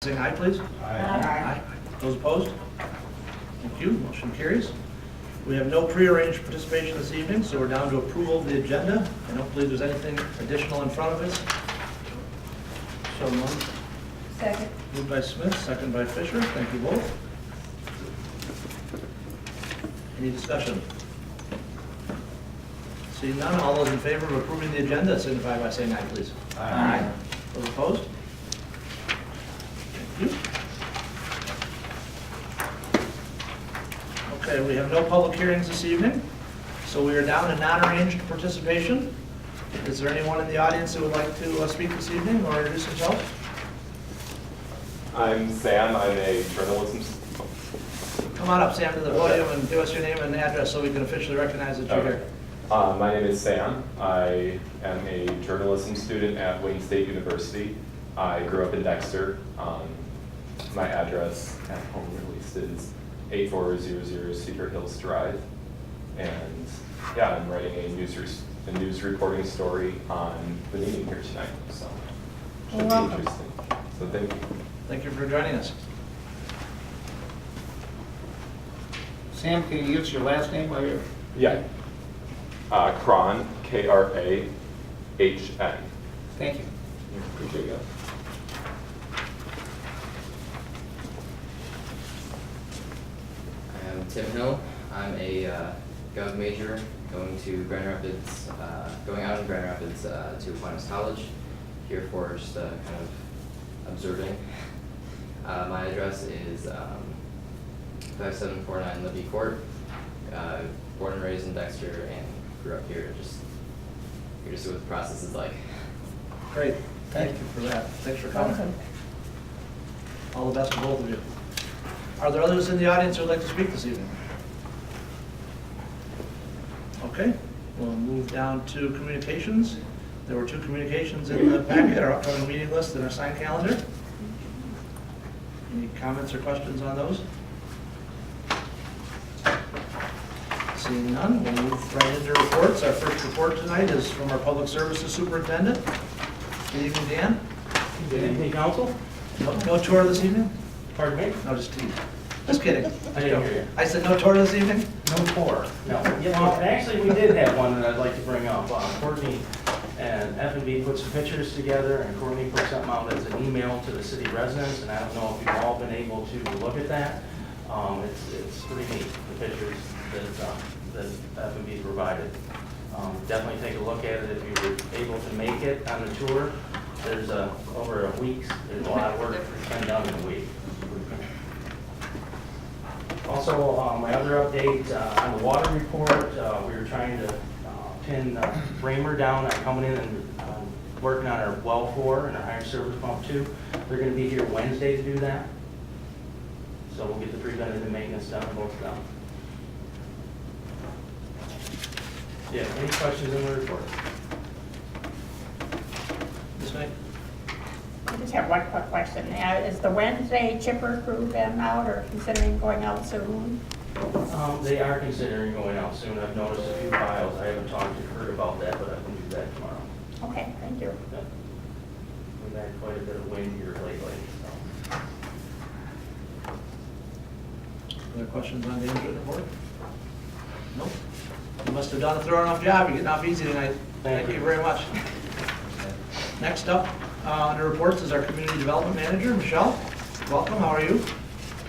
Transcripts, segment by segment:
saying aye, please. Aye. Those opposed? Thank you. Motion carries. We have no prearranged participation this evening, so we're down to approval of the agenda. I don't believe there's anything additional in front of us. So moved. Second. Moved by Smith, second by Fisher. Thank you both. Any discussion? Seeing none, all those in favor of approving the agenda signify by saying aye, please. Aye. Those opposed? Thank you. Okay, we have no public hearings this evening, so we are down to non-arranged participation. Is there anyone in the audience who would like to speak this evening or introduce himself? I'm Sam. I'm a journalism. Come on up, Sam, to the podium and give us your name and address so we can officially recognize that you're here. My name is Sam. I am a journalism student at Wayne State University. I grew up in Dexter. My address at home release is 8400 Cedar Hills Drive. And yeah, I'm writing a news reporting story on the meeting here tonight. So should be interesting. So thank you. Thank you for joining us. Sam, can you give us your last name while you're... Yeah. Kron, Krahn. Thank you. Appreciate it. I'm Tim Hill. I'm a Gov major going out in Grand Rapids to Aquinas College. Here for just kind of observing. My address is 5749 Libby Court. Born and raised in Dexter and grew up here. Just here to see what the process is like. Great. Thank you for that. Thanks for coming. Welcome. All the best to both of you. Are there others in the audience who would like to speak this evening? Okay, we'll move down to communications. There were 2 communications in the packet, our upcoming meeting list and our signed calendar. Any comments or questions on those? Seeing none, we'll move right into reports. Our first report tonight is from our Public Services Superintendent. Good evening, Dan. Good evening, council. No tour this evening? Pardon me? No, just teasing. Just kidding. I didn't hear you. I said no tour this evening? No tour. No. Yeah, well, actually, we did have one that I'd like to bring up. Courtney and F&B put some pictures together, and Courtney put something out as an email to the city residents, and I don't know if you've all been able to look at that. It's pretty neat, the pictures that F&B provided. Definitely take a look at it if you were able to make it on the tour. There's over a week, there's a lot of work that's been done in a week. Also, my other update on the water report, we were trying to pin Raymer down on coming in and working on our well 4 and our higher service pump 2. They're going to be here Wednesday to do that. So we'll get the preventative maintenance done on both of them. Yeah, any questions in the report? Ms. Knight? I just have one quick question. Is the Wednesday chipper crew been out or considering going out soon? They are considering going out soon. I've noticed a few files. I haven't talked to Kurt about that, but I can do that tomorrow. Okay, thank you. Yeah. We've had quite a bit of wind here lately, so. Other questions on the injury report? Nope. You must have done a thorough enough job. You're getting off easy tonight. Thank you very much. Next up, under reports is our Community Development Manager, Michelle. Welcome, how are you?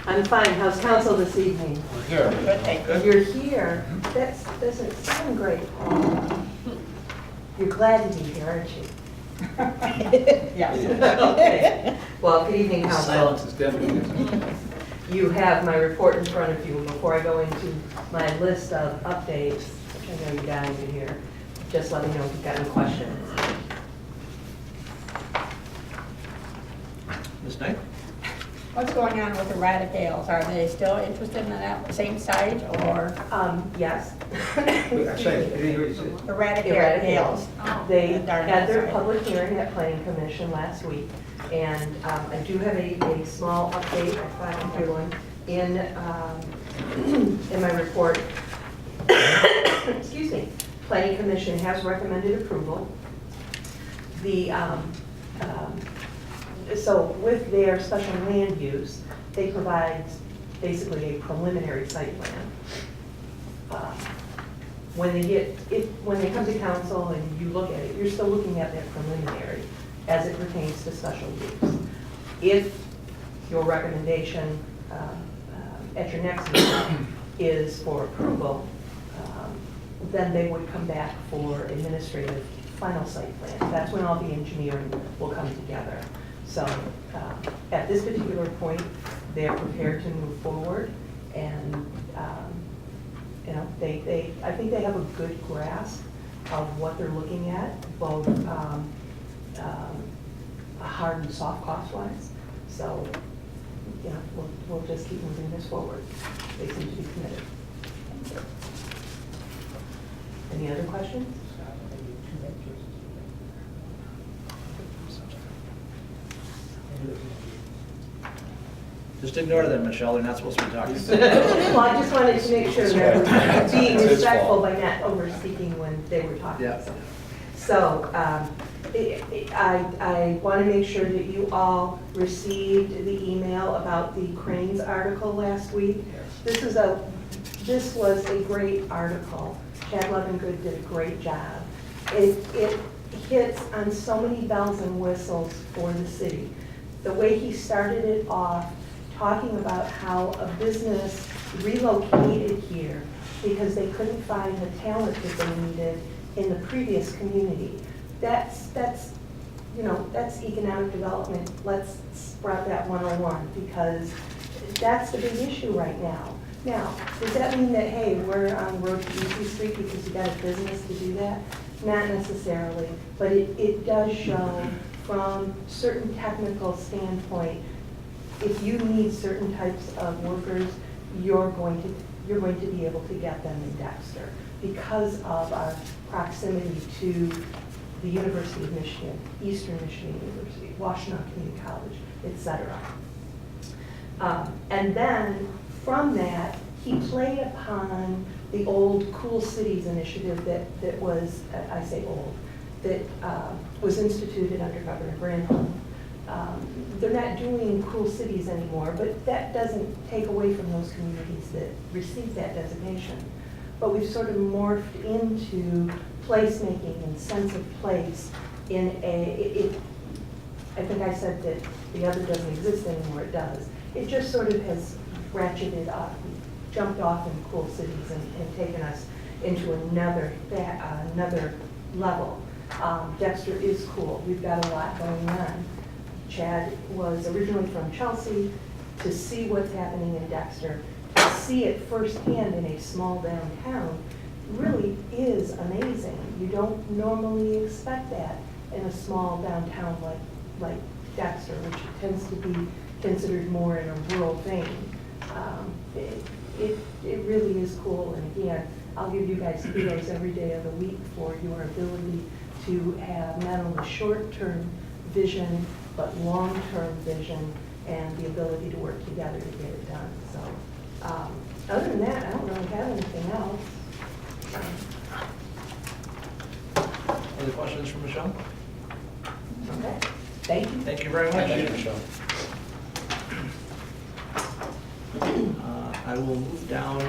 I'm fine. How's council this evening? We're here. Good, thank you. You're here. That doesn't sound great. You're glad to be here, aren't you? Yes. Okay. Well, good evening, council. Silence is definitely... You have my report in front of you. Before I go into my list of updates, which I know you guys are here, just let me know if you've got any questions. Ms. Knight? What's going on with the Radicales? Are they still interested in that same site or Yes. the Radicales? They Darn, had their sorry. public hearing at Planning Commission last week, and I do have a small update, I thought I'd do one, in my report. Excuse me. Planning Commission has recommended approval. The So with their special land use, they provide basically a preliminary site plan. When they come to council and you look at it, you're still looking at that preliminary as it pertains to special use. If your recommendation at your next meeting is for approval, then they would come back for administrative final site plan. That's when all the engineering will come together. So at this particular point, they're prepared to move forward, and you know, I think they have a good grasp of what they're looking at, both hard and soft cost-wise. So, you know, we'll just keep moving this forward. They seem to be committed. Any other questions? Just ignore them, Michelle, they're not supposed to be talking. Well, I just wanted to make sure that we're being It's his respectful fault. by not over-speaking when they were talking. Yeah. So I want to make sure that you all received the email about the cranes article last week. This was a great article. Chad Lovingood did a great job. It hits on so many bells and whistles for the city. The way he started it off, talking about how a business relocated here because they couldn't find the talent that they needed in the previous community. That's economic development. Let's sprout that 101 because that's the big issue right now. Now, does that mean that, hey, we're on the road to EC Street because you got a business to do that? Not necessarily, but it does show from certain technical standpoint, if you need certain types of workers, you're going to be able to get them in Dexter because of our proximity to the University of Michigan, Eastern Michigan University, Washtenaw Community College, etc. And then from that, he played upon the old Cool Cities initiative that was, I say old, that was instituted under Governor Granholm. They're not doing Cool Cities anymore, but that doesn't take away from those communities that received that designation. But we've sort of morphed into placemaking and sense of place in I think I said that the other doesn't exist anymore, it does. It just sort of has ratcheted up, jumped off in Cool Cities and taken us into another level. Dexter is cool. We've got a lot going on. Chad was originally from Chelsea. To see what's happening in Dexter, to see it firsthand in a small downtown, really is amazing. You don't normally expect that in a small downtown like Dexter, which tends to be considered more in a rural vein. It really is cool, and again, I'll give you guys kudos every day of the week for your ability to have not only short-term vision, but long-term vision and the ability to work together to get it done. So other than that, I don't really have anything else. Other questions for Michelle? Okay, thank you. Thank you very much. Thank you, Michelle. I will move down.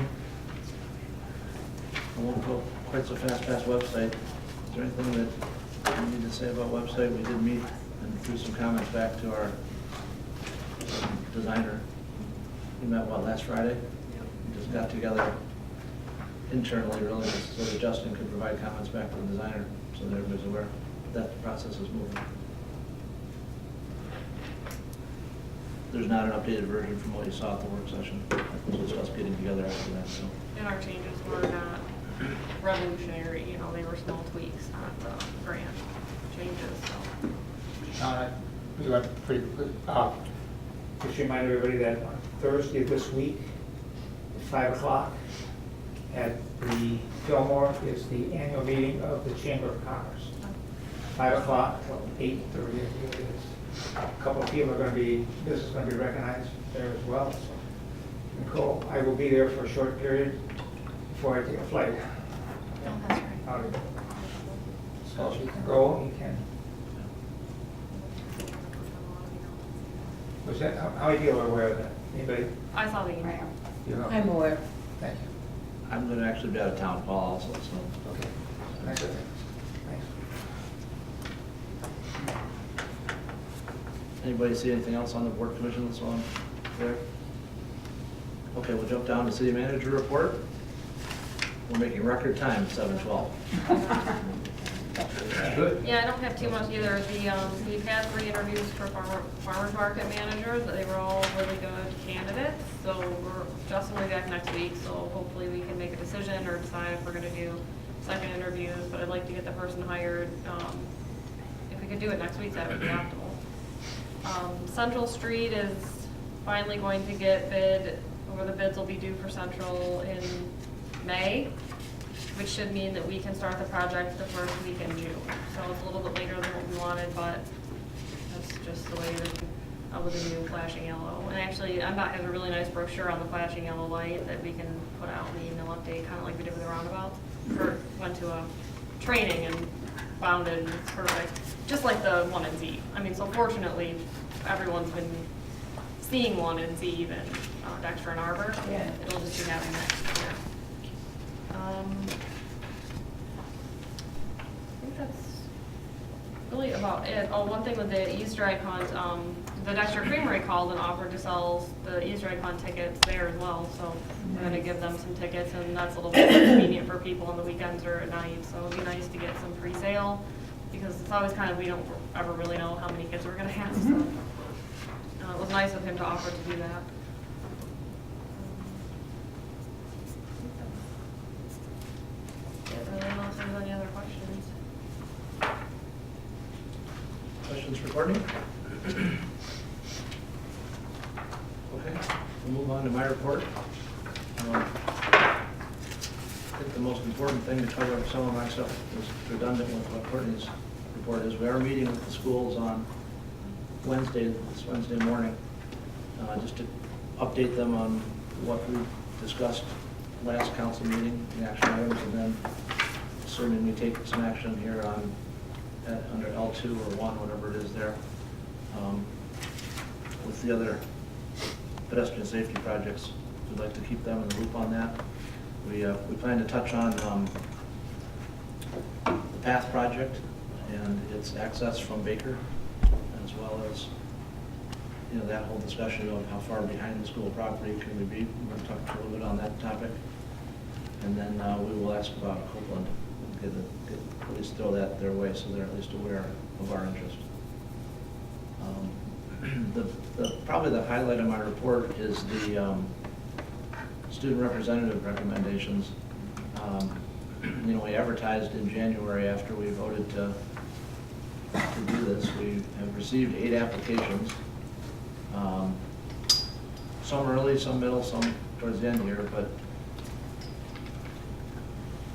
I won't go quite so fast past website. Is there anything that you need to say about website? We did meet and threw some comments back to our designer. We met, last Friday? We just got together internally, really, so that Justin could provide comments back to the designer, so that everybody's aware that the process is moving. There's not an updated version from what you saw at the work session. So it's us getting together after that, so. And our changes were not revolutionary, you know, they were small tweaks, not grand changes, so. We went pretty good. Just remind everybody that on Thursday this week, at 5 o'clock, at the Fillmore is the annual meeting of the Chamber of Commerce. 5 o'clock till 8:30, I believe it is. A couple of people are going to be, this is going to be recognized there as well. So, Nicole, I will be there for a short period before I take a flight. Oh, that's right. Out of- So if you can go, you can. Was that, how many people are aware of that? Anybody? I saw the email. You know? I'm aware. Thank you. I'm going to actually be out of town, Paul, also, so. Okay. Thanks, thanks. Anybody see anything else on the board commission that's on there? Okay, we'll jump down to city manager report. We're making record time, 7:12. Good. Yeah, I don't have too much either. We've had 3 interviews for farmer's market managers, but they were all really good candidates. So Justin will be back next week, so hopefully we can make a decision or decide if we're gonna do second interviews, but I'd like to get the person hired. If we could do it next week, that would be optimal. Central Street is finally going to get bid, or the bids will be due for Central in May, which should mean that we can start the project the first week in June. So it's a little bit later than what we wanted, but that's just the way with the new flashing yellow. And actually, MDOT has a really nice brochure on the flashing yellow light that we can put out in the email update, kind of like we did with the roundabouts. Went to a training and found it, and it's perfect. Just like the one in Z. I mean, so fortunately, everyone's been seeing one in Z even, Dexter and Arbor. Yeah. It'll just be having that, yeah. I think that's really about it. Oh, one thing with the Easter egg hunt, the Dexter Creamery called and offered to sell the Easter egg hunt tickets there as well, so we're gonna give them some tickets, and that's a little bit convenient for people on the weekends or at night, so it'd be nice to get some pre-sale, because it's always kind of, we don't ever really know how many kids we're gonna have, so it was nice of him to offer to do that. Yeah, really, unless there's any other questions. Questions for Courtney? Okay, we'll move on to my report. I think the most important thing to cover, some of my stuff is redundant with what Courtney's report is. We are meeting with the schools on this Wednesday morning, just to update them on what we discussed last council meeting, the action items, and then assuming we take some action here on under L2 or 1, whatever it is there, with the other pedestrian safety projects. We'd like to keep them in the loop on that. We plan to touch on the PATH project and its access from Baker, as well as that whole discussion of how far behind the school property can we be. We're going to talk a little bit on that topic. And then we will ask about Copeland, at least throw that their way so they're at least aware of our interest. Probably the highlight of my report is the student representative recommendations. We advertised in January after we voted to do this. We have received 8 applications. Some early, some middle, some towards the end here, but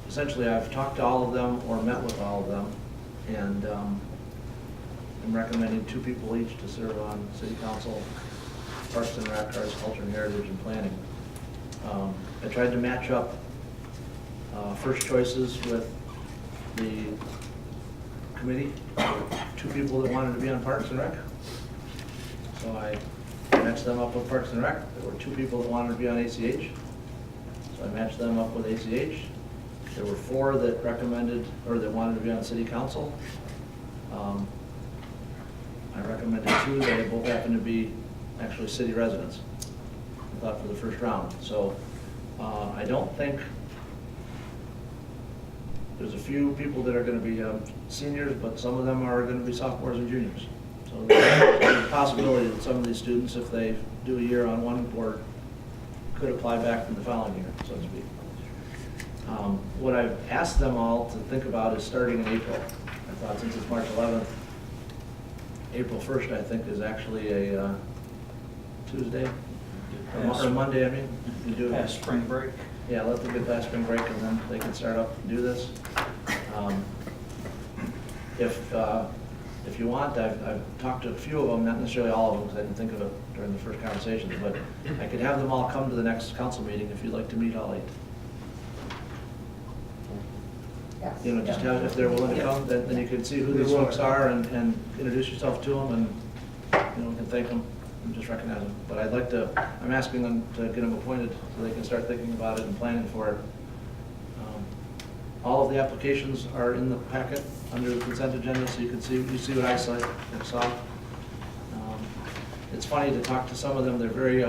essentially I've talked to all of them or met with all of them, and I'm recommending 2 people each to serve on city council, Parks and Rec, Arts, Culture and Heritage, and Planning. I tried to match up first choices with the committee, 2 people that wanted to be on Parks and Rec. So I matched them up with Parks and Rec. There were 2 people that wanted to be on ACH. So I matched them up with ACH. There were 4 that recommended, or that wanted to be on city council. I recommended 2, they both happened to be actually city residents, I thought, for the first round. So I don't think, there's a few people that are going to be seniors, but some of them are going to be sophomores and juniors. So there's a possibility that some of these students, if they do a year on one board, could apply back in the following year, so to speak. What I've asked them all to think about is starting in April. I thought since it's March 11th, April 1st, I think, is actually a Tuesday, or Monday, I mean. You do it. Past spring break. Yeah, let them get past spring break, and then they can start up and do this. If you want, I've talked to a few of them, not necessarily all of them, because I didn't think of it during the first conversations, but I could have them all come to the next council meeting if you'd like to meet all 8. Yes. Just have, if they're willing to come, then you can see who these folks are and introduce yourself to them, and we can thank them I'm just recognizing, but I'd like to, I'm asking them to get them appointed so they can start thinking about it and planning for it. All of the applications are in the packet under the consent agenda, so you see what I saw. It's funny to talk to some of them, they're very,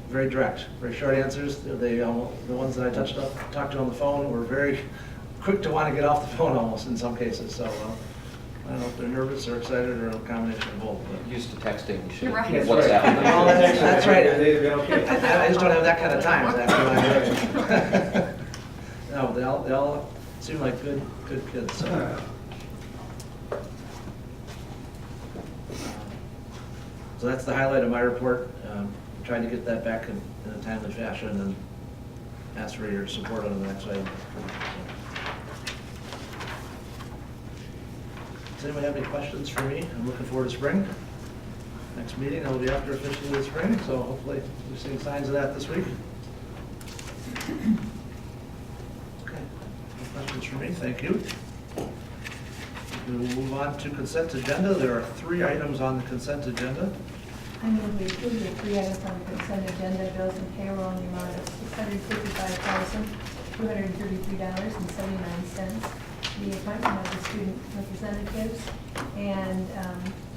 very direct, very short answers. They, the ones that I talked to on the phone were very quick to want to get off the phone almost in some cases, so I don't know if they're nervous or excited or a combination of both. But. Used to texting. You're right. That's WhatsApp. right. Well, that's right. They've been okay. I just don't have that kind of time, exactly. No, they all seem like good kids, so. So that's the highlight of my report. Trying to get that back in a timely fashion and ask for your support on the next item. Does anybody have any questions for me? I'm looking forward to spring. Next meeting will be after officially the spring, so hopefully we're seeing signs of that this week. Okay, no questions for me, thank you. We will move on to consent agenda. There are 3 items on the consent agenda. I move we approve the 3 items on the consent agenda, bills and payroll in the amount of $655,233.79, the appointment of the student representatives, and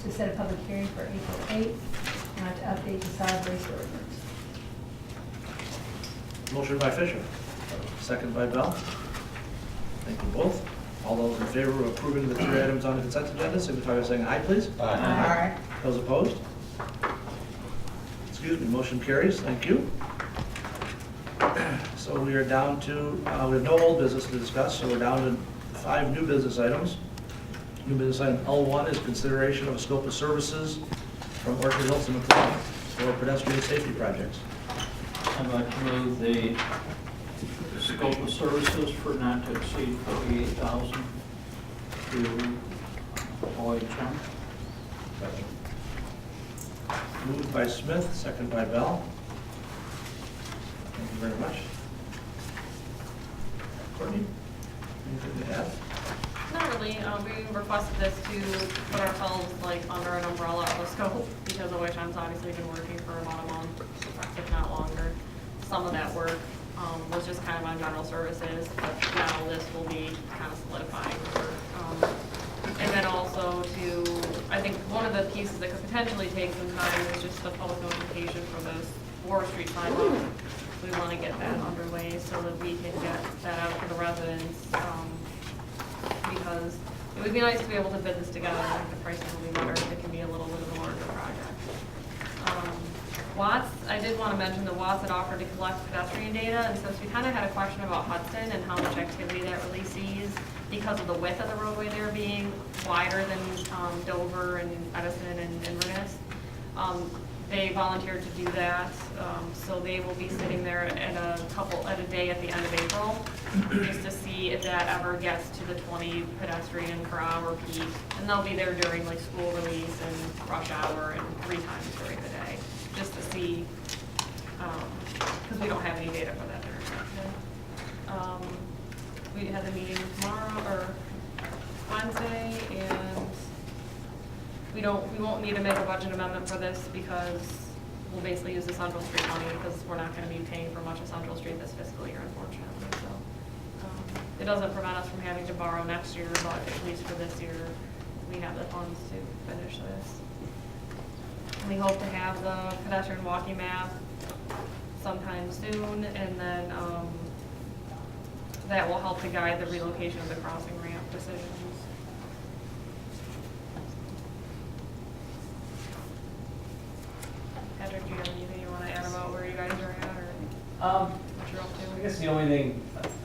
to set a public hearing for April 8th to update the solid waste ordinance. Motion by Fisher, second by Bell. Thank you both. All those in favor of approving the 3 items on the consent agenda, signify by saying aye, please. Aye. Those opposed? Excuse me, motion carries. Thank you. So we are down to, we have no old business to discuss, so we're down to 5 new business items. New business item L1 is consideration of a scope of services from Orchard Hills and McLean for pedestrian safety projects. I'd like to move the scope of services for not to exceed $48,000 to OHM. Moved by Smith, second by Bell. Thank you very much. Courtney, anything to add? Not really, we requested this to put ourselves like under an umbrella of a scope, because OHM's obviously been working for about a month, if not longer. Some of that work was just kind of on general services, but now this will be kind of solidifying work. And then also to, I think one of the pieces that could potentially take some time is just the public notification for those Ward Street sidewalk. We want to get that underway so that we can get that out to the residents, because it would be nice to be able to bid this together. I think the pricing will be better if it can be a little bit of a larger project. Watts, I did want to mention that Watts had offered to collect pedestrian data, and since we kind of had a question about Hudson and how much activity that really sees because of the width of the roadway there being wider than Dover and Edison and Inverness, they volunteered to do that. So they will be sitting there at a day at the end of April, just to see if that ever gets to the 20 pedestrian per hour peak. And they'll be there during like school release and rush hour and 3 times during the day, just to see, because we don't have any data for that there. We had a meeting tomorrow or Wednesday, and we won't need to make a budget amendment for this because we'll basically use the Central Street money, because we're not going to be paying for much of Central Street this fiscal year, unfortunately. So it doesn't prevent us from having to borrow next year, but at least for this year, we have the funds to finish this. And we hope to have the pedestrian walking map sometime soon, and then that will help to guide the relocation of the crossing ramp decisions. Patrick, do you have anything you want to add about where you guys are at, or what you're up to? I guess the only thing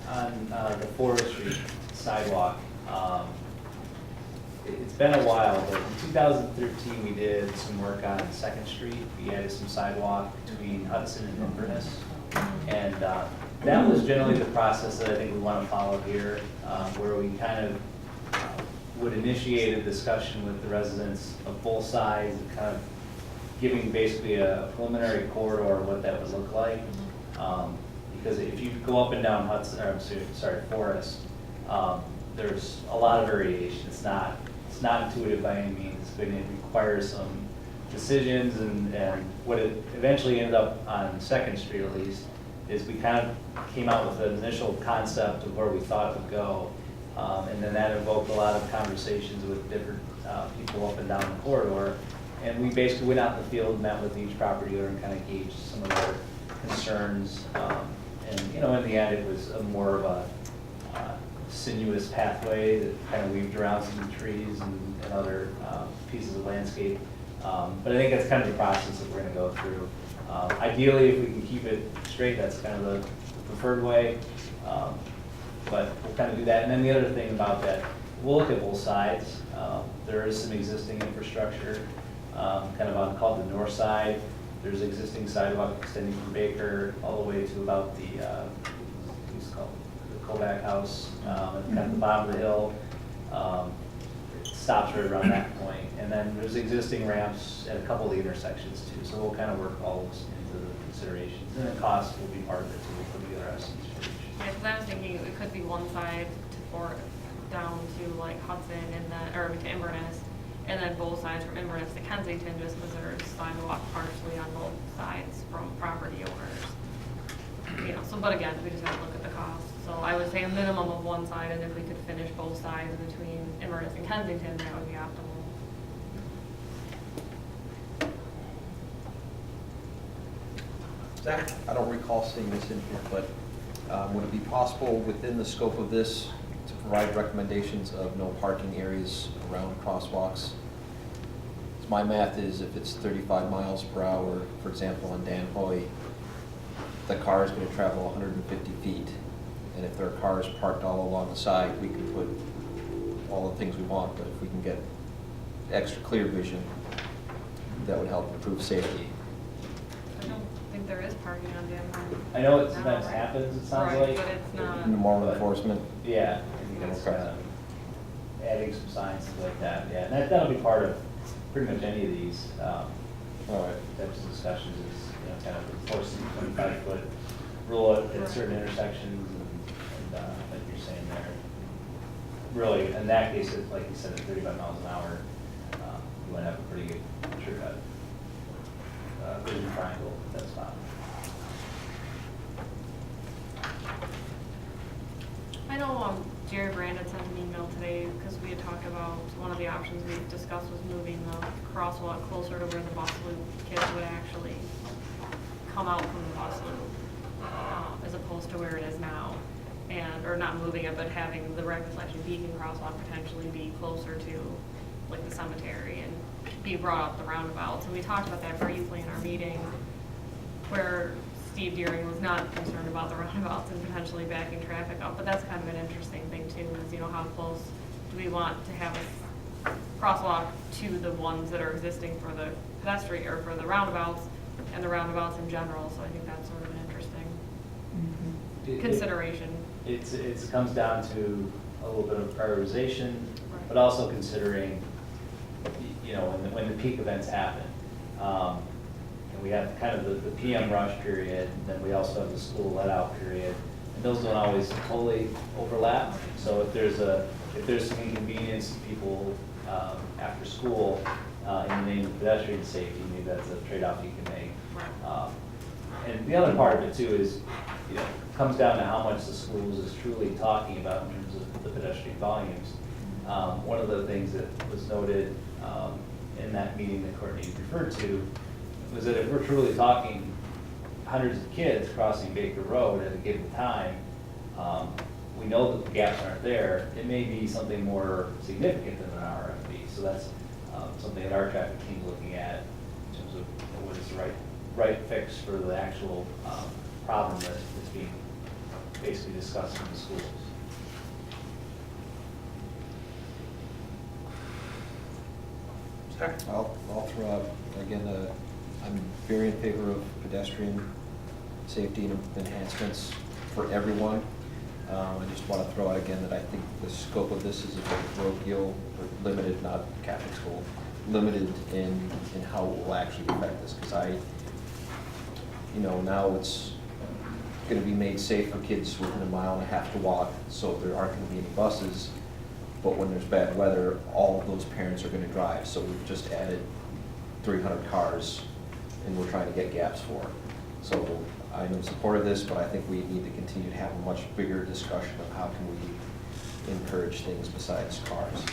on the Forest Street sidewalk, it's been a while, but in 2013, we did some work on 2nd Street. We added some sidewalk between Hudson and Inverness. And that was generally the process that I think we want to follow here, where we kind of would initiate a discussion with the residents of both sides, and kind of giving basically a preliminary corridor of what that would look like. Because if you go up and down Hudson, or I'm sorry, Forest, there's a lot of variation. It's not intuitive by any means, but it requires decisions and what it eventually ended up on Second Street at least, is we kind of came out with an initial concept of where we thought it would go. And then that invoked a lot of conversations with different people up and down the corridor. And we basically went out in the field, met with each property owner and kind of gauged some of their concerns. And, you know, in the end, it was a more of a sinuous pathway that kind of weaved around some trees and other pieces of landscape. But I think that's kind of the process that we're going to go through. Ideally, if we can keep it straight, that's kind of the preferred way. But we'll kind of do that. And then the other thing about that, we'll look at both sides. There is some existing infrastructure, kind of on called the north side. There's existing sidewalk extending from Baker all the way to about the, what's it called, the Kovac House, at kind of the bottom of the hill. It stops right around that point. And then there's existing ramps at a couple of the intersections too. So we'll kind of work all those into the considerations. And the cost will be part of it too. We'll put together estimates for each. Yeah, because I was thinking it could be one side to Fort, down to like Hudson and then, or to Inverness, and then both sides from Inverness to Kensington, just because there's sidewalk partially on both sides from property owners. You know, so, but again, we just have to look at the cost. So I would say a minimum of one side, and if we could finish both sides between Inverness and Kensington, that would be optimal. Zach? I don't recall seeing this in here, but would it be possible within the scope of this to provide recommendations of no parking areas around crosswalks? So my math is if it's 35 miles per hour, for example, on Dan Hoy, the car is going to travel 150 feet. And if there are cars parked all along the side, we can put all the things we want, but if we can get extra clear vision, that would help improve safety. I don't think there is parking on Dan Hoy. I know it sometimes happens, it sounds Right, like. but it's not. More enforcement. Yeah, I think it's adding some signs, things like that, yeah. And that'll be part of pretty much any of these All right. types of discussions is, you know, kind of enforcing the 25-foot rule at certain intersections and like you're saying there. Really, in that case, it's like you said, at 35 miles an hour, you want to have a pretty good sure cut vision triangle, that's fine. I know Jerry Brandon sent an email today because we had talked about one of the options we discussed was moving the crosswalk closer to where the bus loop kids would actually come out from the bus loop, as opposed to where it is now. And, or not moving it, but having the Recognition Beacon crosswalk potentially be closer to like the cemetery and be brought up the roundabouts. And we talked about that briefly in our meeting where Steve Deering was not concerned about the roundabouts and potentially backing traffic up, but that's kind of an interesting thing too, is, you know, how close do we want to have a crosswalk to the ones that are existing for the pedestrian, or for the roundabouts, and the roundabouts in general, so I think that's sort of an interesting consideration. It comes down to a little bit of prioritization, but also considering, you know, when the peak events happen. And we have kind of the PM rush period, and then we also have the school let-out period. And those don't always totally overlap. So if there's some inconvenience to people after school in the name of pedestrian safety, maybe that's a trade-off you can make. And the other part of it too is, you know, it comes down to how much the schools is truly talking about in terms of the pedestrian volumes. One of the things that was noted in that meeting that Courtney referred to was that if we're truly talking hundreds of kids crossing Baker Road at a given time, we know that the gaps aren't there. It may be something more significant than an RFB. So that's something that our traffic team's looking at in terms of what is the right fix for the actual problem that is being basically discussed in the schools. I'll throw out, again, I'm very in favor of pedestrian safety and enhancements for everyone. I just want to throw out again that I think the scope of this is a bit parochial, or limited, not Catholic school, limited in how it will actually affect this, because now it's going to be made safe for kids within 1.5 miles to walk, so there aren't going to be any buses. But when there's bad weather, all of those parents are going to drive. So we've just added 300 cars, and we're trying to get gaps for. So I'm in support of this, but I think we need to continue to have a much bigger discussion of how can we encourage things besides cars.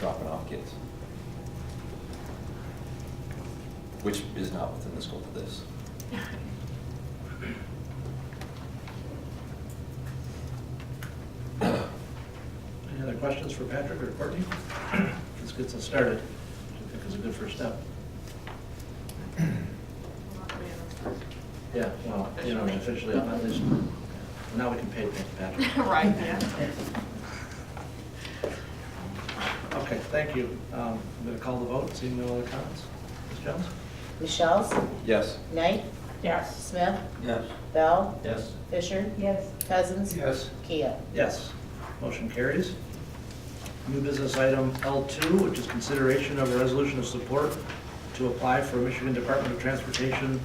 Dropping off kids. Which is not within the scope of this. Any other questions for Patrick or Courtney? This gets us started, which I think is a good first step. Yeah, well, you know, officially, at least, now we can pay Patrick. Right, yeah. Okay, thank you. I'm going to call the vote, seeing no other comments. Ms. Jones? Michelle's, Yes. Knight, Yes. Smith, Yes. Bell, Yes. Fisher, Yes. Cousins, Yes. Keo. Yes. Motion carries. New business item L2, which is consideration of a resolution of support to apply for a Michigan Department of Transportation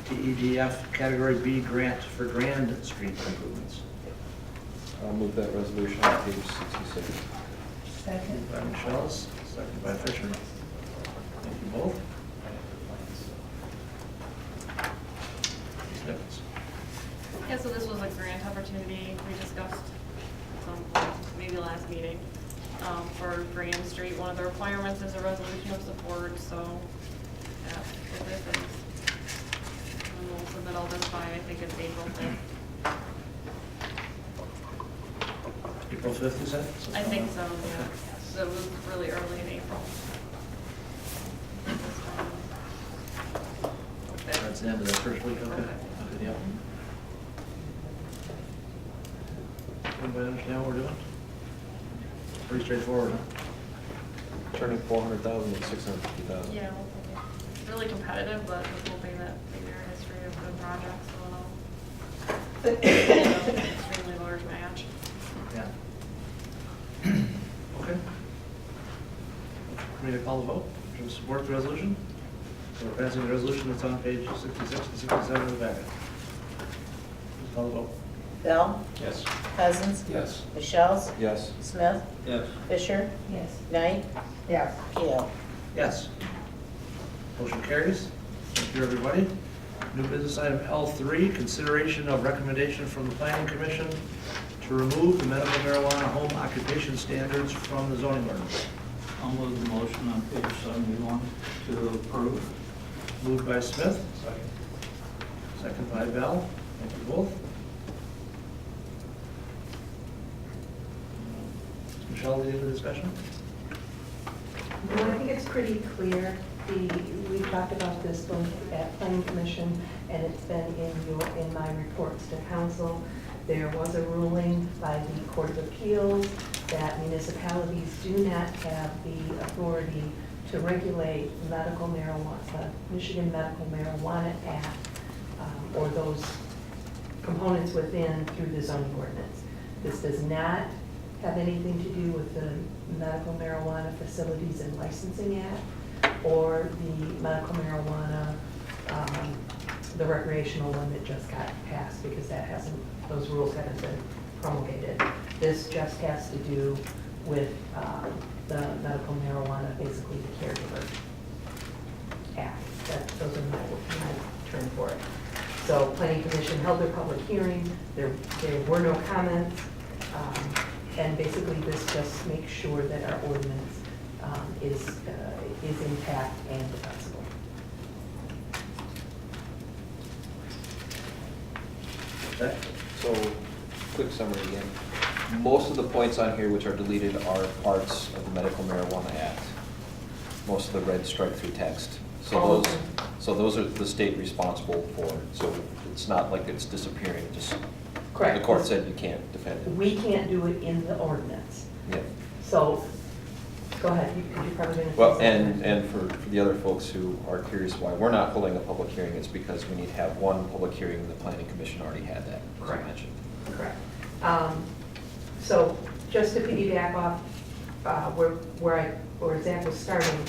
TEDF Category B grant for Grand Street improvements. I'll move that resolution on page 66. Second. Moved by Michelle, second by Fisher. Thank you both. Ms. Nichols. Yeah, so this was a grant opportunity we discussed at some point, maybe last meeting, for Grand Street. One of the requirements is a resolution of support, so, yeah, if this is, and we'll submit all this by, I think it's April 5th. April 5th, you said? I think so, yeah. So it was really early in April. That's the end of the first week, okay. Okay, yep. Everybody understand what we're doing? Pretty straightforward, huh? Turning 400,000 into 650,000. Yeah, we'll take it. It's really competitive, but just hoping that maybe our history of good projects will extremely large match. Yeah. Okay. Ready to call the vote? To support the resolution? So we're passing the resolution that's on page 66 and 67 of the packet. Please call the vote. Bell, Yes. Cousins, Yes. Michelle's, Yes. Smith, Yes. Fisher, Yes. Knight, Yes. Keo. Yes. Motion carries. Thank you, everybody. New business item L3, consideration of recommendation from the Planning Commission to remove the medical marijuana home occupation standards from the zoning ordinance. I'll move the motion on page 71 to approve. Moved by Smith. Second by Bell. Thank you both. Michelle, any other discussion? No, I think it's pretty clear. We talked about this both at Planning Commission, and it's been in my reports to council. There was a ruling by the Court of Appeals that municipalities do not have the authority to regulate medical marijuana, the Michigan Medical Marijuana Act, or those components within through the zoning ordinance. This does not have anything to do with the Medical Marijuana Facilities and Licensing Act or the medical marijuana, the recreational one that just got passed, because that hasn't, those rules haven't been promulgated. This just has to do with the medical marijuana, basically the Caregiver Act. Those are my term for it. So Planning Commission held their public hearing, there were no comments, and basically this just makes sure that our ordinance is intact and defensible. Okay. So, quick summary again. Most of the points on here which are deleted are parts of the Medical Marijuana Act. Most of the red strike-through text. Oh, So those are the state responsible for, so it's not like it's disappearing, just, Correct. the court said you can't defend it. We can't do it in the ordinance. Yeah. So, go ahead, you probably going to. Well, and for the other folks who are curious why we're not holding a public hearing, it's because we need to have one public hearing, and the Planning Commission already had that, as I Correct. mentioned. Correct. So, just to piggyback off where Zach was starting,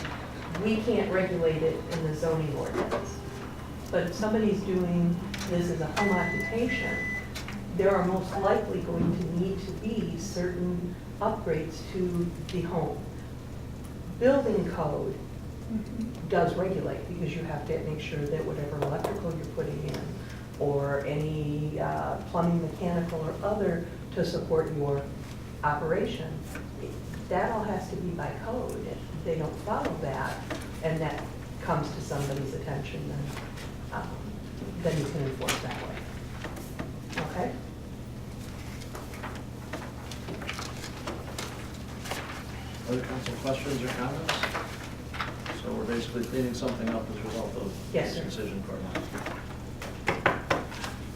we can't regulate it in the zoning ordinance. But if somebody's doing this as a home occupation, there are most likely going to need to be certain upgrades to the home. building code does regulate, because you have to make sure that whatever electrical you're putting in, or any plumbing, mechanical, or other to support your operation, that all has to be by code. If they don't follow that, and that comes to somebody's attention, then you can enforce that way. Okay? Other council questions or comments? So we're basically cleaning something up as a result of Yes, this sir. decision, Cortland.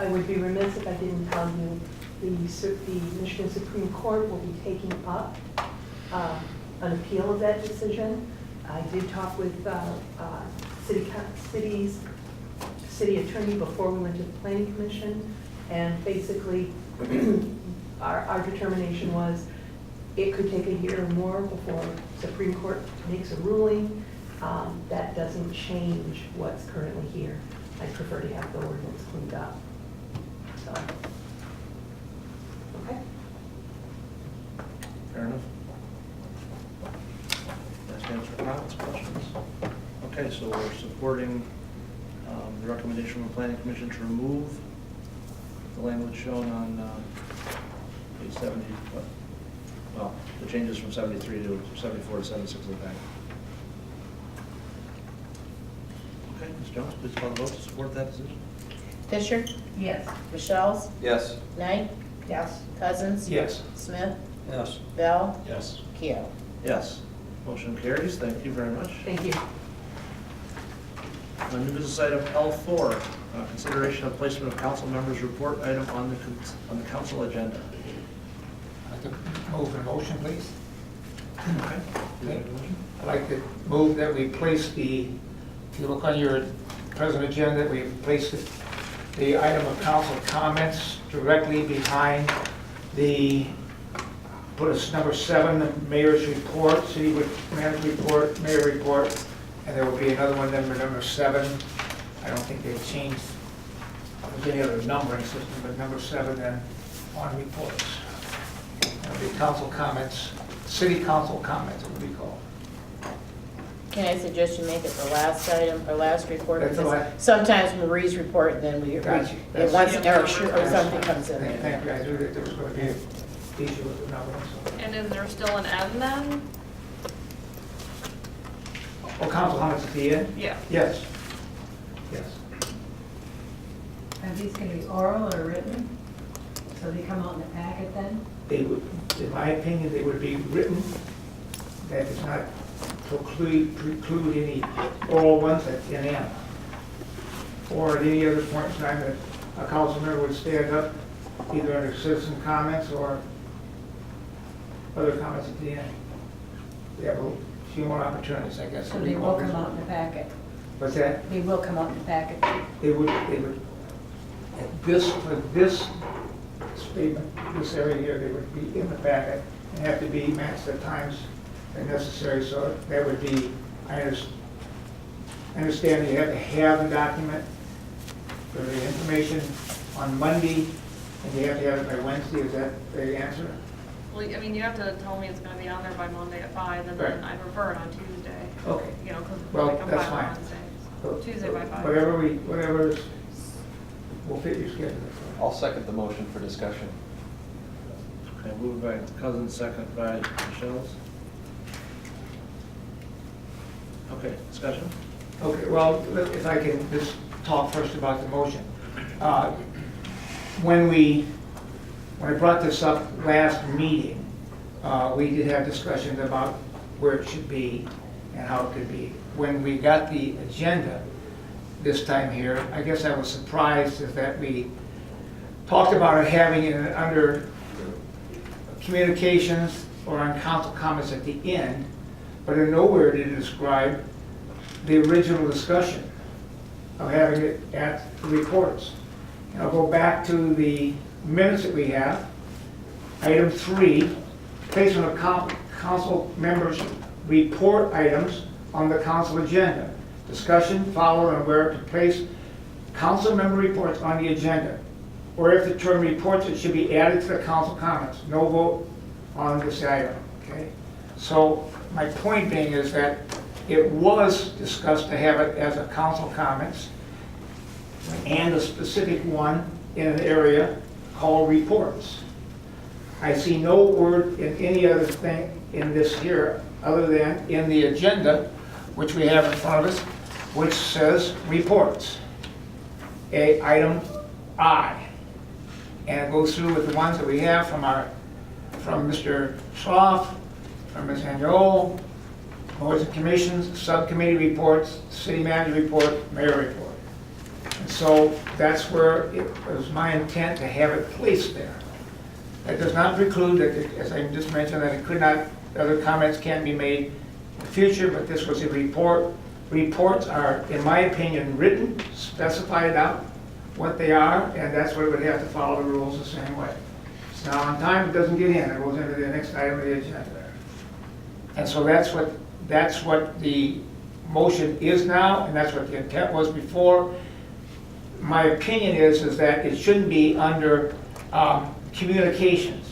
I would be remiss if I didn't tell you, the Michigan Supreme Court will be taking up an appeal of that decision. I did talk with city attorney before we went to the planning commission, and basically our determination was it could take a year or more before Supreme Court makes a ruling. That doesn't change what's currently here. I prefer to have the ordinance cleaned up. So, okay. Fair enough. Last chance for comments, questions? Okay, so we're supporting the recommendation from the planning commission to remove the language shown on page 70, well, the changes from 73 to 74 to 76 of the packet. Okay, Ms. Jones, please call the vote to support that decision. Fisher? Yes. Michelle's? Yes. Knight? Yes. Cousins? Yes. Smith? Yes. Bell? Yes. Keel? Yes. Motion carries. Thank you very much. Thank you. New business item L4, consideration of placement of council members' report item on the council agenda. I'd like to move a motion, please. Okay. I'd like to move that we place if you look on your present agenda, we place the item of council comments directly behind put us number 7, the mayor's report, city manager's report, mayor report, and there will be another one, number 7. I don't think they've changed any other numbering system, but number 7 then on reports. That'll be council comments, city council comments, it will be called. Can I suggest you make it the last item, or last report? That's the Because last. sometimes Marie's report, and then we Gotcha. once or something comes in. Thank you, I knew that there was going to be an issue with the numbering. So. And is there still an M then? Oh, council comments at the end? Yeah. Yes. Yes. Are these going to be oral or written? So they come out in the packet then? They would, in my opinion, they would be written. That does not preclude any oral ones at NM. Or at any other point in time that a council member would stand up, either under citizen comments or other comments at the end. We have a few more opportunities, I guess. So they will come out in the packet? What's that? They will come out in the packet? They would, for this statement, this area here, they would be in the packet and have to be matched at times and necessary, so that would be, I understand you have to have the document for the information on Monday, and you have to have it by Wednesday, is that the answer? Well, I mean, you have to tell me it's gonna be on there by Monday at 5, and then I refer it on Tuesday. Okay. You know, because Well, we come that's by fine. on Wednesday. So, Tuesday by 5. Whatever will fit your schedule. I'll second the motion for discussion. Okay, moved by Cousins, second by Michelle's. Okay, discussion? Okay, well, if I can just talk first about the motion. When I brought this up last meeting, we did have discussions about where it should be and how it could be. When we got the agenda this time here, I guess I was surprised is that we talked about it having it under communications or on council comments at the end, but in nowhere did it describe the original discussion of having it at the reports. And I'll go back to the minutes that we have. Item 3, placement of council members' report items on the council agenda. Discussion followed on where to place council member reports on the agenda. Or if the term reports, it should be added to the council comments. No vote on this item, okay? So my point being is that it was discussed to have it as a council comments and a specific one in an area called reports. I see no word in any other thing in this here other than in the agenda, which we have in front of us, which says reports. Item I. And it goes through with the ones that we have from Mr. Slough, from Ms. Angiol, boards and commissions, subcommittee reports, city manager report, mayor report. And so that's where it was my intent to have it placed there. That does not preclude that, as I just mentioned, that it could not, other comments can be made in the future, but this was a report. Reports are, in my opinion, written, specified out what they are, and that's what it would have to follow the rules the same way. It's now on time, it doesn't get in, it goes into the next item of the agenda. And so that's what the motion is now, and that's what the intent was before. My opinion is that it shouldn't be under communications.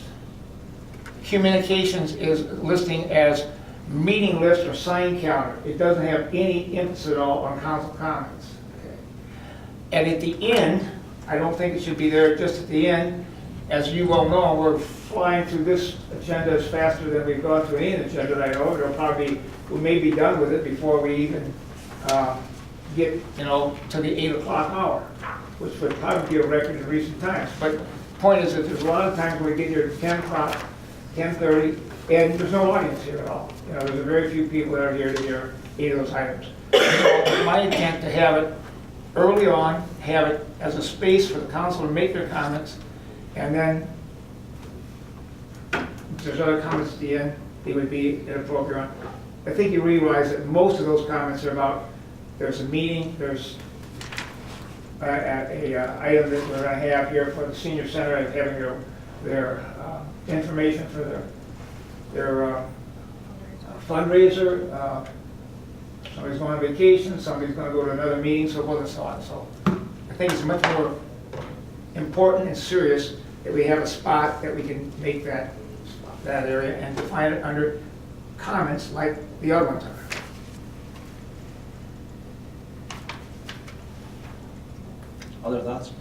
Communications is listing as meeting list or sign calendar. It doesn't have any emphasis at all on council comments. Okay. And at the end, I don't think it should be there just at the end. As you well know, we're flying through this agenda as faster than we've gone through any agenda that I know. It'll probably, we may be done with it before we even get, to the 8 o'clock hour, which would probably be a record in recent times. But the point is that there's a lot of times when we get here at 10 o'clock, 10:30, and there's no audience here at all. There's a very few people that are here to hear 8 of those items. So my intent to have it early on, have it as a space for the council to make their comments, and then if there's other comments at the end, they would be inappropriate. I think you realize that most of those comments are about, there's a meeting, there's a item that we're going to have here for the senior center and having their information for their fundraiser. Somebody's going on vacation, somebody's going to go to another meeting, so forth and so on. So I think it's much more important and serious that we have a spot that we can make that area and define it under comments like the other ones are. Other thoughts?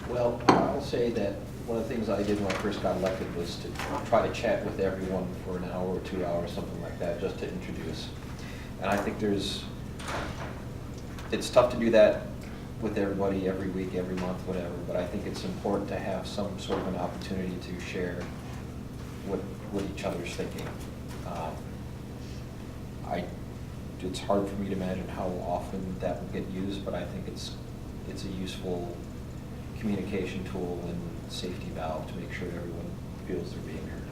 Well, I'll say that one of the things I did when I first got elected was to try to chat with everyone for an hour or 2 hours, something like that, just to introduce. And I think it's tough to do that with everybody every week, every month, whatever, but I think it's important to have some sort of an opportunity to share what each other's thinking. It's hard for me to imagine how often that will get used, but I think it's a useful communication tool and safety valve to make sure everyone feels they're being heard.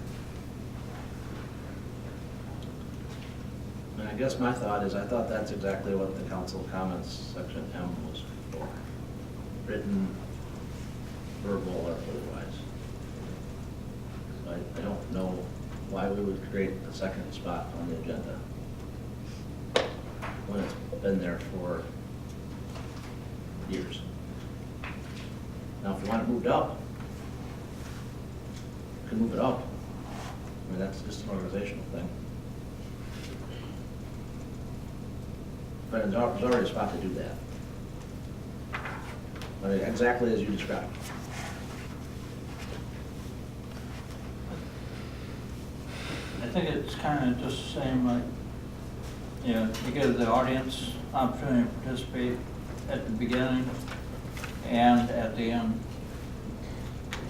And I guess my thought is, I thought that's exactly what the council comments section M was for. Written, verbal, or otherwise. So I don't know why we would create a second spot on the agenda when it's been there for years. Now, if you want it moved up, you can move it up. I mean, that's just an organizational thing. But there's already a spot to do that. But exactly as you described. I think it's kind of just the same, like, you give the audience opportunity to participate at the beginning and at the end.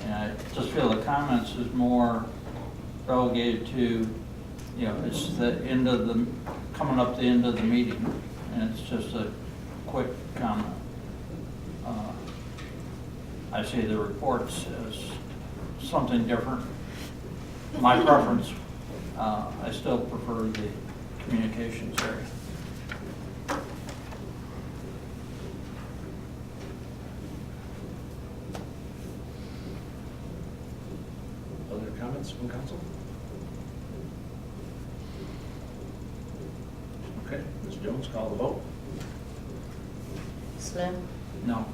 And I just feel the comments is more relegated to, it's the end of coming up the end of the meeting, and it's just a quick comment. I see the reports as something different. My preference, I still prefer the communications area. Other comments from council? Okay, Ms. Jones, call the vote. Smith, No.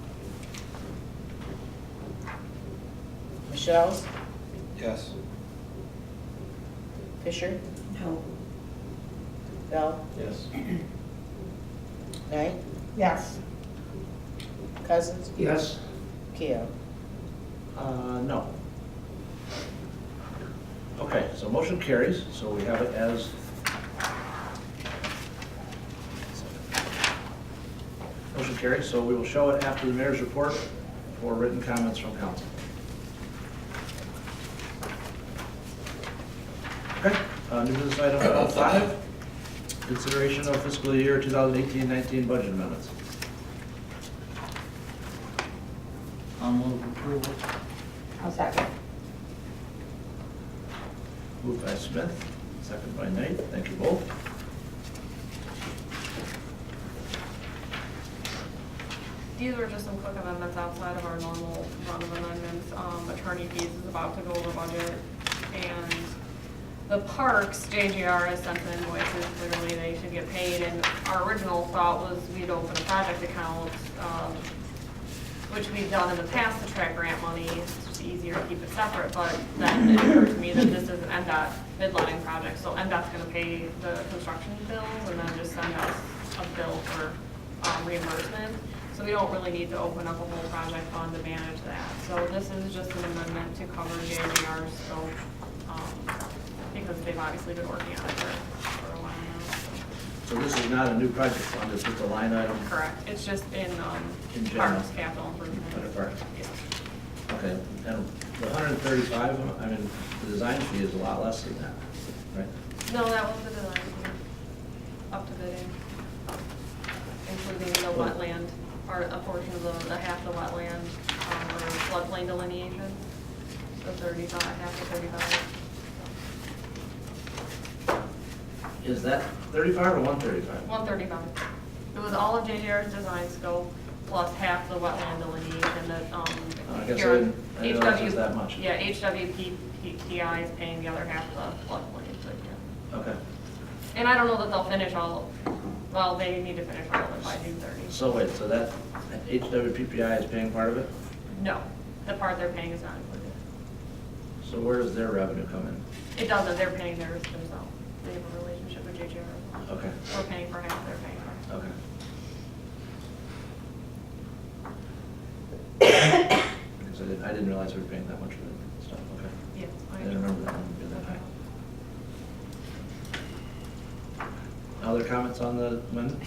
Mr. Shells, Yes. Fisher, No. Bell, Yes. Knight, Yes. Cousins, Yes, Keo. No. Okay, so motion carries, so we have it as motion carries, so we will show it after the mayor's report for written comments from council. Okay, new business item 5, consideration of fiscal year 2018-19 budget amendments. I'll move approval. I'll second. Moved by Smith, second by Knight. Thank you both. These were just some quick amendments outside of our normal run of amendments. Attorney fees is about to go over budget, and the parks, JGR has sent the invoices, clearly they should get paid, and our original thought was we'd open a project account, which we've done in the past to track grant money. It's just easier to keep it separate, but then it occurred to me that this is an NDOT bid letting project, so NDOT's gonna pay the construction bills and then just send us a bill for reimbursement. So we don't really need to open up a whole project fund to manage that. So this is just an amendment to cover JGR's scope, because they've obviously been working on it for a while now. So this is not a new project fund, it's just a line item? Correct, it's just in general. parks capital improvement. Under parks. Yeah. Okay, and the 135, I mean, the design fee is a lot less than that, right? No, that was the design fee, up to bidding, including the wetland, or a portion of the half the wetland, or floodplain delineation, the 35, half the 35. Is that 35 or 135? 135. It was all of JJR's design scope, plus half the wetland delineation that, I guess I here- didn't realize it was that much. Yeah, HWPTI is paying the other half of the floodplain, so, yeah. Okay, And I don't know that they'll finish all, well, they need to finish all of it by June 30. so wait, so that HWPPI is paying part of it? No, the part they're paying is not included. So where does their revenue come in? It doesn't, they're paying theirs themselves. They have a relationship with JJR. Okay, We're paying for half, they're paying for half. okay. Because I didn't realize we were paying that much for that stuff, okay. Yeah. I didn't remember that one being that high. Other comments on the amendment?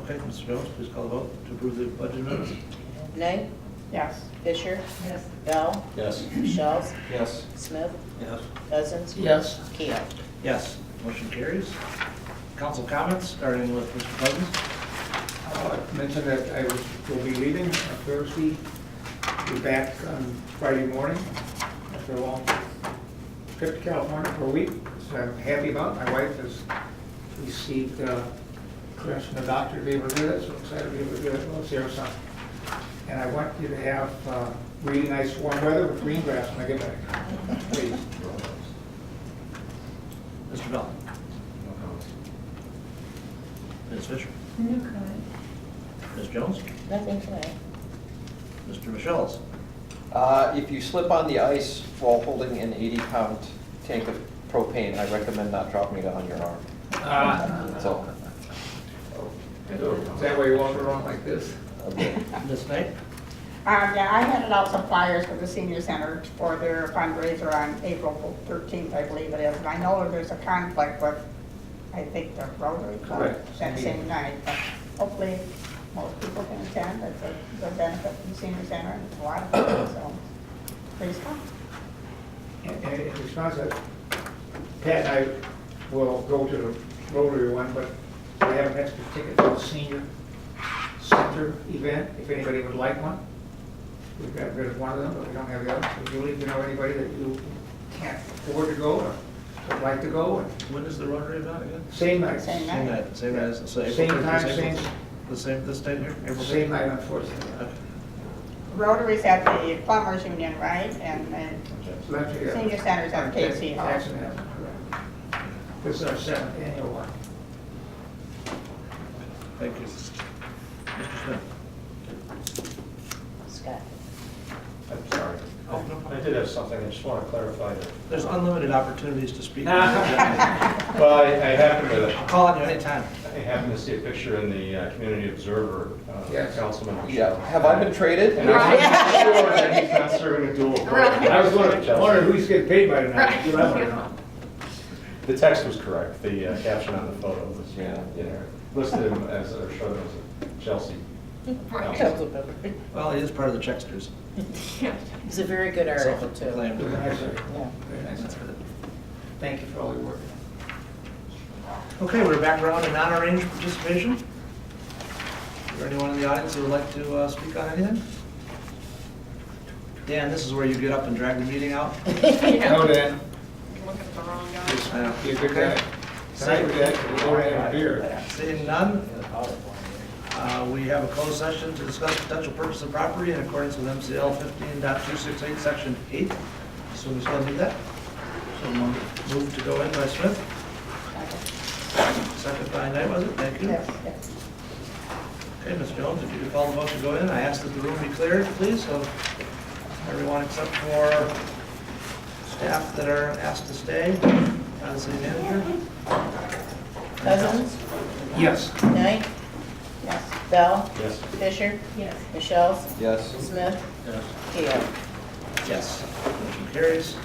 Okay, Mr. Jones, please call the vote to approve the budget amendments. Knight, Yes. Fisher, Yes. Bell, Yes. Shells, Yes. Smith, Yes. Cousins. yes. Keo. Yes, motion carries. Council comments, starting with Mr. Cousins. I mentioned that I will be leaving on Thursday, be back on Friday morning after a long trip to California for a week, so I'm happy about it. My wife has received clearance from the doctor to be able to do that, so I'm excited to be able to do it. Well, see her son. And I want you to have really nice warm weather with green grass when I get back, please. Mr. Bell. Ms. Fisher. No comment. Ms. Jones. Nothing tonight. Mr. Michelle's. If you slip on the ice while holding an 80-pound tank of propane, I recommend not dropping it on your arm. So, That way you walk around like this. Ms. Knight. Yeah, I handed out some flyers for the senior center for their fundraiser on April 13th, I believe it is. And I know there's a conflict with, I think, the Rotary Club Correct. that same night. But hopefully, most people can attend. It's a benefit for the senior center, and it's a lot of fun, so please come. And in response to that, Pat and I will go to the Rotary one, but we have an extra ticket to the senior center event, if anybody would like one. We've got rid of one of them, but we don't have the other. So Julie, if you know anybody that you can't afford to go or would like to go, and When is the Rotary event again? same night. Same Same night. night, same as, so April Same 13th, time, April- same- The same, this date here? April Same 13th? night, unfortunately. Okay. Rotary's at the Plumbers Union, right? And then So that's, yeah. senior center's at KC Hall. Jackson Avenue, correct. This is our 7th annual one. Thank you. Mr. Smith. Scott. Oh, no problem. I did have something, I just want to clarify that. There's unlimited opportunities to speak. Well, I happened to, I'll call on you anytime. I happened to see a picture in the Community Observer, Yes. Councilman. Yeah, have I been traded? And I wasn't sure that he's not serving a dual. Right. I was wondering who's getting paid by tonight. You let me know. The text was correct, the caption on the photo was, Yeah. listed him as, or showed him as a Chelsea. Well, he is part of the Checksters. It's a very good article, too. Self-proclaimed. It was a nice article. Yeah. Very nice article. Thank you for all your work. Okay, we're back around to non-arranged participation. Is there anyone in the audience who would like to speak on anything? Dan, this is where you get up and drag the meeting out. No, Dan, I'm looking at the wrong guy. I know. be a good guy. Tonight we got, we're going to have a beer. Seeing none, we have a closed session to discuss potential purchase of property in accordance with MCL 15.268, Section 8. Assume we still need that. So move to go in by Smith. Second by Knight, was it? Thank you. Yes, yes. Okay, Ms. Jones, if you could call the vote to go in, I ask that the room be cleared, please, so everyone except for staff that are asked to stay, the city manager. Cousins, Yes. Knight, Yes. Bell, Yes. Fisher, Yes. Michelle, Yes. Smith, Keel. Yes, motion carries.